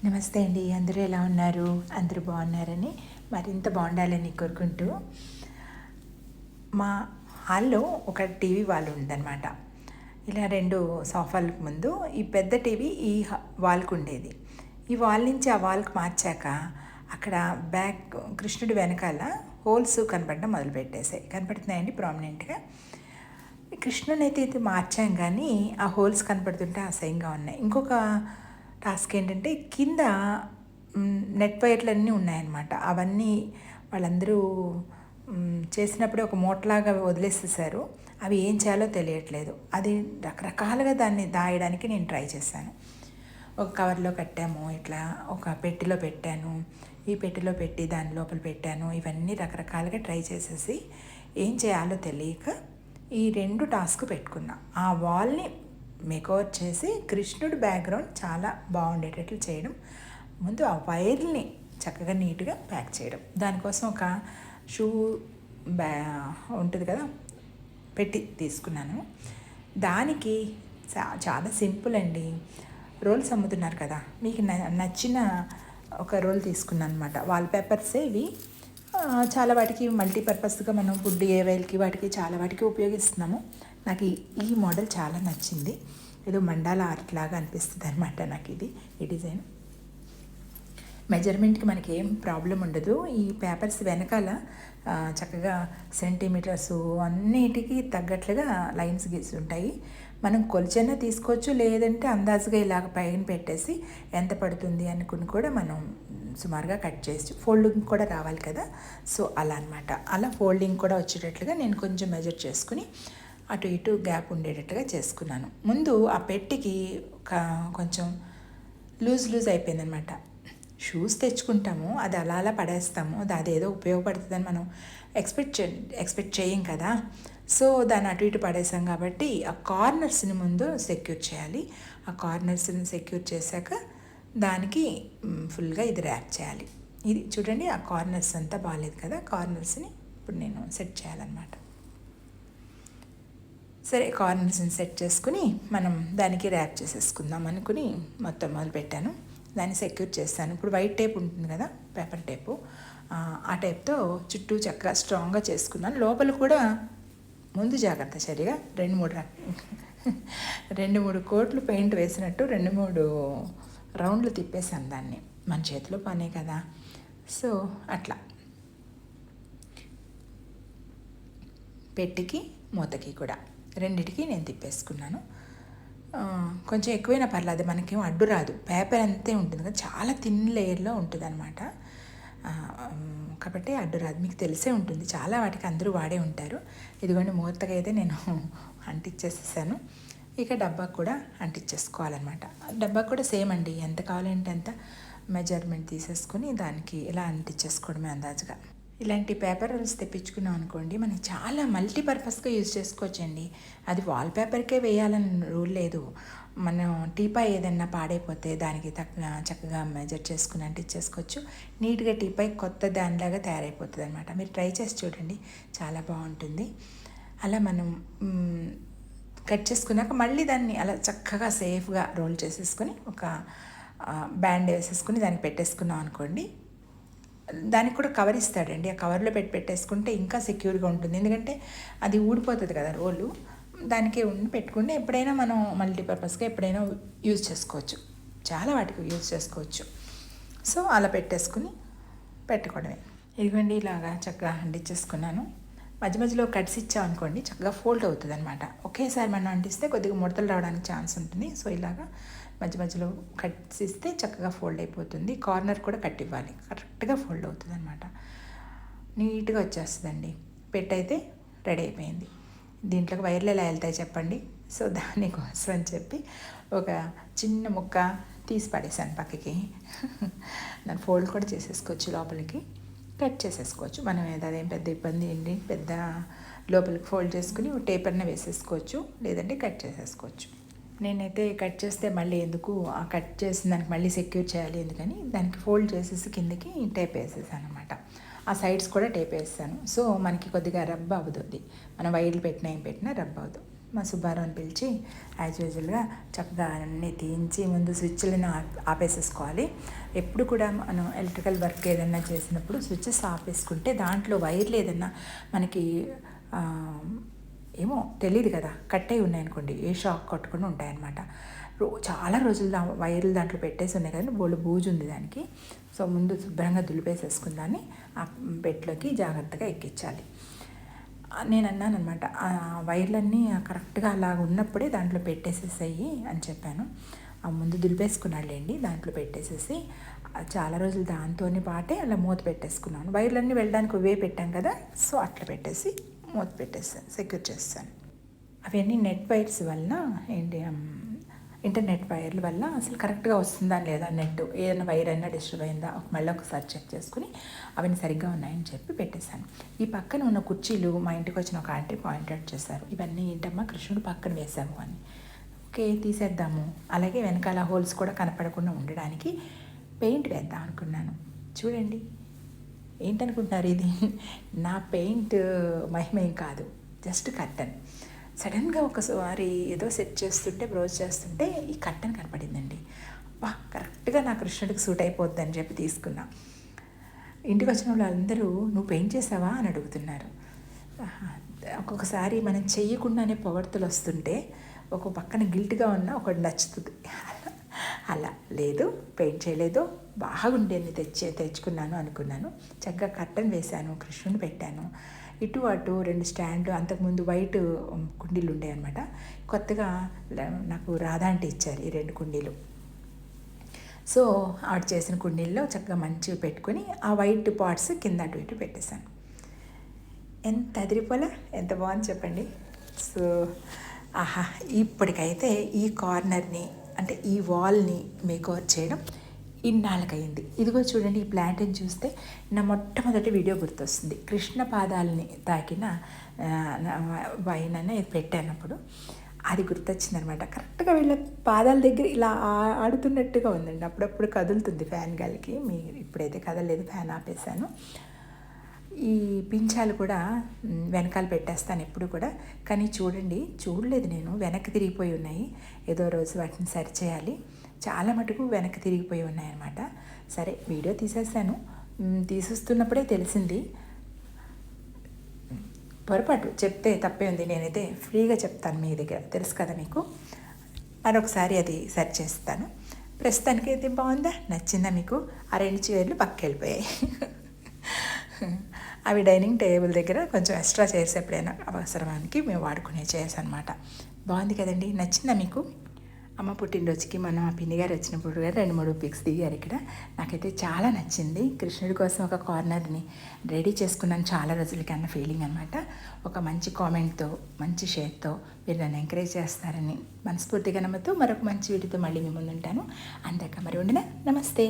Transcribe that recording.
నమస్తే అండి. అందరూ ఎలా ఉన్నారు? అందరూ బాగున్నారని మరింత బాగుండాలని కోరుకుంటూ, మా హాల్లో ఒక టీవీ వాల్ ఉందన్నమాట. ఇలా 2 సోఫాలకు ముందు ఈ పెద్ద టీవీ ఈ వాల్కు ఉండేది. ఈ వాల్ నుంచి ఆ వాల్కి మార్చాక అక్కడ బ్యాక్ కృష్ణుడి వెనకాల హోల్స్ కనపడడం మొదలుపెట్టేసాయి. కనపడుతున్నాయండి ప్రామినెంట్గా. కృష్ణుని అయితే మార్చాం, కానీ ఆ హోల్స్ కనపడుతుంటే అసహ్యంగా ఉన్నాయి. ఇంకొక టాస్క్ ఏంటంటే, కింద నెట్ వైర్లన్నీ ఉన్నాయన్నమాట. అవన్నీ వాళ్ళందరూ చేసినప్పుడే ఒక మూటలాగా వదిలేసేసారు. అవి ఏం చేయాలో తెలియట్లేదు. అది రకరకాలుగా దాన్ని దాయడానికి నేను ట్రై చేశాను. ఒక కవర్లో కట్టాము, ఇట్లా ఒక పెట్టెలో పెట్టాను, ఈ పెట్టెలో పెట్టి దాని లోపల పెట్టాను. ఇవన్నీ రకరకాలుగా ట్రై చేసేసి ఏం చేయాలో తెలియక ఈ 2 టాస్క్ పెట్టుకున్నా. ఆ వాల్ని మేకోవర్ చేసి కృష్ణుడి బ్యాక్గ్రౌండ్ చాలా బాగుండేటట్లు చేయడం, ముందు ఆ వైర్ని చక్కగా నీట్గా ప్యాక్ చేయడం. దానికోసం ఒక షూ ఉంటుంది కదా, పెట్టి తీసుకున్నాను. దానికి చాలా సింపుల్ అండి. రోల్స్ అమ్ముతున్నారు కదా, మీకు నచ్చిన ఒక రోల్ తీసుకున్నాను అనమాట. వాల్పేపర్సే ఇవి. చాలా వాటికి మల్టీపర్పస్గా మనం ఫుడ్ ఏవైల్కి వాటికి చాలా వాటికి ఉపయోగిస్తున్నాము. నాకు ఈ మోడల్ చాలా నచ్చింది. ఏదో మండాల ఆర్ట్ లాగా అనిపిస్తుంది అనమాట నాకు ఈ డిజైన్. మెజర్మెంట్కి మనకి ఏం ప్రాబ్లం ఉండదు. ఈ పేపర్స్ వెనకాల చక్కగా సెంటీమీటర్స్ అన్నిటికీ తగ్గట్లుగా లైన్స్ గీసి ఉంటాయి. మనం కొలిచైనా తీసుకోవచ్చు, లేదంటే అందాజుగా ఇలాగ పైన పెట్టేసి ఎంత పడుతుంది అనుకుని కూడా మనం సుమారుగా కట్ చేసి, ఫోల్డింగ్ కూడా రావాలి కదా, సో అలా అనమాట. అలా ఫోల్డింగ్ కూడా వచ్చేటట్లుగా నేను కొంచెం మెజర్ చేసుకుని అటు ఇటు గ్యాప్ ఉండేటట్టుగా చేసుకున్నాను. ముందు ఆ పెట్టికి కొంచెం లూజ్ అయిపోయిందనమాట. షూస్ తెచ్చుకుంటాము, అది అలా పడేస్తాము, అది ఏదో ఉపయోగపడుతుందని మనం ఎక్స్పెక్ట్ చేయం కదా. సో దాన్ని అటు ఇటు పడేసాం కాబట్టి ఆ కార్నర్స్ని ముందు సెక్యూర్ చేయాలి. ఆ కార్నర్స్ని సెక్యూర్ చేశాక దానికి ఫుల్గా ఇది ర్యాప్ చేయాలి. ఇది చూడండి, ఆ కార్నర్స్ అంతా బాగాలేదు కదా, కార్నర్స్ని ఇప్పుడు నేను సెట్ చేయాలన్నమాట. సరే, కార్నర్స్ని సెట్ చేసుకుని మనం దానికి ర్యాప్ చేసేసుకుందాం అనుకుని మొత్తం మొదలుపెట్టాను. దాన్ని సెక్యూర్ చేస్తాను. ఇప్పుడు వైట్ టేప్ ఉంటుంది కదా, పేపర్ టేపు, ఆ టేప్తో చుట్టూ చక్కగా స్ట్రాంగ్గా చేసుకున్నాను. లోపల కూడా ముందు జాగ్రత్త చర్యగా 2-3 కోట్లు పెయింట్ వేసినట్టు 2-3 రౌండ్లు తిప్పేసాను దాన్ని. మన చేతిలో పనే కదా, సో అట్లా పెట్టికి మూతకి కూడా రెండిటికి నేను తిప్పేసుకున్నాను. కొంచెం ఎక్కువైనా పర్లేదు, మనకేం అడ్డు రాదు. పేపర్ అంతే ఉంటుంది కదా, చాలా థిన్ లేయర్లో ఉంటుంది అనమాట, కాబట్టి అడ్డు రాదు. మీకు తెలిసే ఉంటుంది, చాలా వాటికి అందరూ వాడే ఉంటారు. ఇదిగోండి, మూతగా అయితే నేను అంటించేసేసాను. ఇక డబ్బా కూడా అంటించేసుకోవాలన్నమాట. డబ్బా కూడా సేమ్ అండి, ఎంత కావాలంటే అంత మెజర్మెంట్ తీసేసుకొని దానికి ఇలా అంటించేసుకోవడమే అందాజుగా. ఇలాంటి పేపర్ రోల్స్ తెప్పించుకున్నాం అనుకోండి, మనకి చాలా మల్టీపర్పస్గా యూజ్ చేసుకోవచ్చండి. అది వాల్పేపర్కే వేయాలని రూల్ లేదు. మనం టీపాయ్ ఏదైనా పాడైపోతే దానికి చక్కగా మెజర్ చేసుకుని అంటించేసుకోవచ్చు. నీట్గా టీపాయ్ కొత్త దానిలాగా తయారైపోతుంది అనమాట. మీరు ట్రై చేసి చూడండి, చాలా బాగుంటుంది. అలా మనం కట్ చేసుకున్నాక మళ్ళీ దాన్ని అలా చక్కగా సేఫ్గా రోల్ చేసేసుకొని ఒక బ్యాండ్ వేసేసుకుని దానికి పెట్టేసుకున్నాం అనుకోండి. దానికి కూడా కవర్ ఇస్తాడండి, ఆ కవర్లో పెట్టేసుకుంటే ఇంకా సెక్యూర్గా ఉంటుంది. ఎందుకంటే అది ఊడిపోతుంది కదా రోలు, దానికి పెట్టుకుంటే ఎప్పుడైనా మనం మల్టీపర్పస్గా ఎప్పుడైనా యూజ్ చేసుకోవచ్చు, చాలా వాటికి యూజ్ చేసుకోవచ్చు. సో అలా పెట్టేసుకుని పెట్టుకోవడమే. ఇదిగోండి, ఇలాగా చక్కగా అంటించేసుకున్నాను. మధ్య మధ్యలో కట్స్ ఇచ్చామనుకోండి చక్కగా ఫోల్డ్ అవుతుంది అనమాట. ఒకేసారి మనం అంటిస్తే కొద్దిగా ముడతలు రావడానికి ఛాన్స్ ఉంటుంది. సో ఇలాగా మధ్య మధ్యలో కట్స్ ఇస్తే చక్కగా ఫోల్డ్ అయిపోతుంది. కార్నర్ కూడా కట్ ఇవ్వాలి, కరెక్ట్గా ఫోల్డ్ అవుతుంది అనమాట. నీట్గా వచ్చేస్తుందండి. పెట్టయితే రెడీ అయిపోయింది. దీంట్లోకి వైర్లు ఎలా వెళ్తాయి చెప్పండి. సో దానికోసం అని చెప్పి ఒక చిన్న ముక్క తీసి పడేసాను పక్కకి. దాన్ని ఫోల్డ్ కూడా చేసేసుకోవచ్చు, లోపలికి కట్ చేసేసుకోవచ్చు. మనం అదేం పెద్ద ఇబ్బంది ఏంటి, పెద్ద లోపలికి ఫోల్డ్ చేసుకుని టేపర్నే వేసేసుకోవచ్చు, లేదంటే కట్ చేసేసుకోవచ్చు. నేనైతే కట్ చేస్తే మళ్ళీ ఎందుకు, ఆ కట్ చేసిన దానికి మళ్ళీ సెక్యూర్ చేయాలి ఎందుకని దానికి ఫోల్డ్ చేసేసి కిందకి టేప్ వేసేసాను అనమాట. ఆ సైడ్స్ కూడా టేప్ వేసాను. సో మనకి కొద్దిగా రబ్ అవ్వదు, అది మనం వైర్లు పెట్టినా ఏం పెట్టినా రబ్ అవ్వదు, మా సుబ్బారావుని పిలిచి యాజ్ యూజువల్గా చక్కగా అన్నీ తీయించి ముందు స్విచ్లను ఆపేసేసుకోవాలి. ఎప్పుడు కూడా మనం ఎలక్ట్రికల్ వర్క్ ఏదైనా చేసినప్పుడు స్విచ్చెస్ ఆపేసుకుంటే దాంట్లో వైర్లు ఏదన్నా మనకి ఏమో తెలియదు కదా, కట్ అయి ఉన్నాయనుకోండి, ఏ షాక్ కొట్టకుండా ఉంటాయన్నమాట. చాలా రోజులు వైర్లు దాంట్లో పెట్టేసి ఉన్నాయి కదండి, బోళ్ళు బూజు ఉంది దానికి. సో ముందు శుభ్రంగా దులిపేసేసుకుందాన్ని ఆ బెడ్లోకి జాగ్రత్తగా ఎక్కించాలి. నేను అన్నాను అనమాట, ఆ వైర్లన్నీ కరెక్ట్గా అలాగ ఉన్నప్పుడే దాంట్లో పెట్టేసేసాయి అని చెప్పాను. ఆ ముందు దులిపేసుకున్నాడులేండి, దాంట్లో పెట్టేసేసి చాలా రోజులు దాంతోనే పాటే అలా మూత పెట్టేసుకున్నాను. వైర్లన్నీ వెళ్ళడానికి ఇవే పెట్టాం కదా, సో అట్లా పెట్టేసి మూత పెట్టేస్తాను, సెక్యూర్ చేస్తాను. అవన్నీ నెట్ వైర్స్ వల్ల ఏంటి, ఇంటర్నెట్ వైర్ల వల్ల అసలు కరెక్ట్గా వస్తుందా లేదా, నెట్ ఏదైనా వైర్ అయినా డిస్టర్బ్ అయిందా మళ్ళీ ఒకసారి చెక్ చేసుకుని అవన్నీ సరిగ్గా ఉన్నాయని చెప్పి పెట్టేశాను. ఈ పక్కన ఉన్న కుర్చీలు మా ఇంటికి వచ్చిన ఒక ఆంటీ పాయింట్ అవుట్ చేశారు, ఇవన్నీ ఏంటమ్మా కృష్ణుడు పక్కన వేసాము అని. ఓకే తీసేద్దాము. అలాగే వెనకాల హోల్స్ కూడా కనపడకుండా ఉండడానికి పెయింట్ వేద్దాం అనుకున్నాను. చూడండి ఏంటనుకుంటున్నారు, ఇది నా పెయింట్ మహిమేం కాదు, జస్ట్ కర్టన్. సడన్గా ఒకసారి ఏదో సెట్ చేస్తుంటే, బ్రౌజ్ చేస్తుంటే ఈ కర్టన్ కనపడిందండి. వా కరెక్ట్గా నా కృష్ణుడికి సూట్ అయిపోద్ది అని చెప్పి తీసుకున్నా. ఇంటికి వచ్చిన వాళ్ళు అందరూ నువ్వు పెయింట్ చేసావా అని అడుగుతున్నారు. ఒక్కొక్కసారి మనం చెయ్యకుండానే పొగడ్తలు వస్తుంటే ఒక పక్కన గిల్ట్గా ఉన్నా ఒకటి నచ్చుతుంది. అలా లేదు, పెయింట్ చేయలేదు, బాగుండేది తెచ్చుకున్నాను అనుకున్నాను. చక్కగా కర్టన్ వేశాను, కృష్ణుని పెట్టాను. ఇటు అటు 2 స్టాండ్లు, అంతకుముందు వైట్ కుండీలు ఉండే అనమాట. కొత్తగా నాకు రాధా అంటే ఇచ్చారు ఈ 2 కుండీలు. సో ఆవిడ చేసిన కుండీల్లో చక్కగా మంచిగా పెట్టుకొని ఆ వైట్ పాట్స్ కింద అటు ఇటు పెట్టేశాను. ఎంత అదిరిపోలా, ఎంత బాగుంది చెప్పండి. సో ఆహా, ఇప్పటికైతే ఈ కార్నర్ని అంటే ఈ వాల్ని మేకోవర్ చేయడం ఇన్నాళ్ళకయింది. ఇదిగో చూడండి, ఈ ప్లాంట్ని చూస్తే నా మొట్టమొదటి వీడియో గుర్తొస్తుంది. కృష్ణ పాదాలని తాకిన వైన్ అని పెట్టానప్పుడు అది గుర్తొచ్చింది అనమాట. కరెక్ట్గా వీళ్ళ పాదాల దగ్గర ఇలా ఆడుతున్నట్టుగా ఉందండి. అప్పుడప్పుడు కదులుతుంది ఫ్యాన్ గాలికి. ఇప్పుడైతే కదలలేదు, ఫ్యాన్ ఆపేశాను. ఈ పింఛాలు కూడా వెనకాల పెట్టేస్తాను ఎప్పుడు కూడా, కానీ చూడలేదు నేను, వెనక్కి తిరిగిపోయి ఉన్నాయి. ఏదో రోజు వాటిని సరి చేయాలి. చాలా మటుకు వెనక్కి తిరిగిపోయి ఉన్నాయన్నమాట. సరే వీడియో తీసేసాను, తీసేస్తున్నప్పుడే తెలిసింది. పొరపాటు చెప్తే తప్పే ఉంది, నేనైతే ఫ్రీగా చెప్తాను, మీ దగ్గర తెలుసు కదా మీకు. మరొకసారి అది సరి చేస్తాను. ప్రస్తుతానికి అయితే బాగుందా, నచ్చిందా మీకు? ఆ 2 చైర్లు పక్కకి వెళ్ళిపోయాయి. అవి డైనింగ్ టేబుల్ దగ్గర కొంచెం ఎక్స్ట్రా చైర్స్ ఎప్పుడైనా అవసరానికి మేము వాడుకునే చైర్స్ అనమాట. బాగుంది కదండి, నచ్చిందా మీకు? అమ్మ పుట్టినరోజుకి మన పిన్ని గారు వచ్చినప్పుడు 2-3 పిక్స్ దిగారు ఇక్కడ. నాకైతే చాలా నచ్చింది. కృష్ణుడి కోసం ఒక కార్నర్ని రెడీ చేసుకున్నాను చాలా రోజులకి అన్న ఫీలింగ్ అనమాట. ఒక మంచి కామెంట్తో, మంచి షేర్తో మీరు నన్ను ఎంకరేజ్ చేస్తారని మనస్ఫూర్తిగా నమ్ముతూ మరొక మంచి వీడియోతో మళ్ళీ మీ ముందు ఉంటాను. అందాక మరి ఉండినా నమస్తే.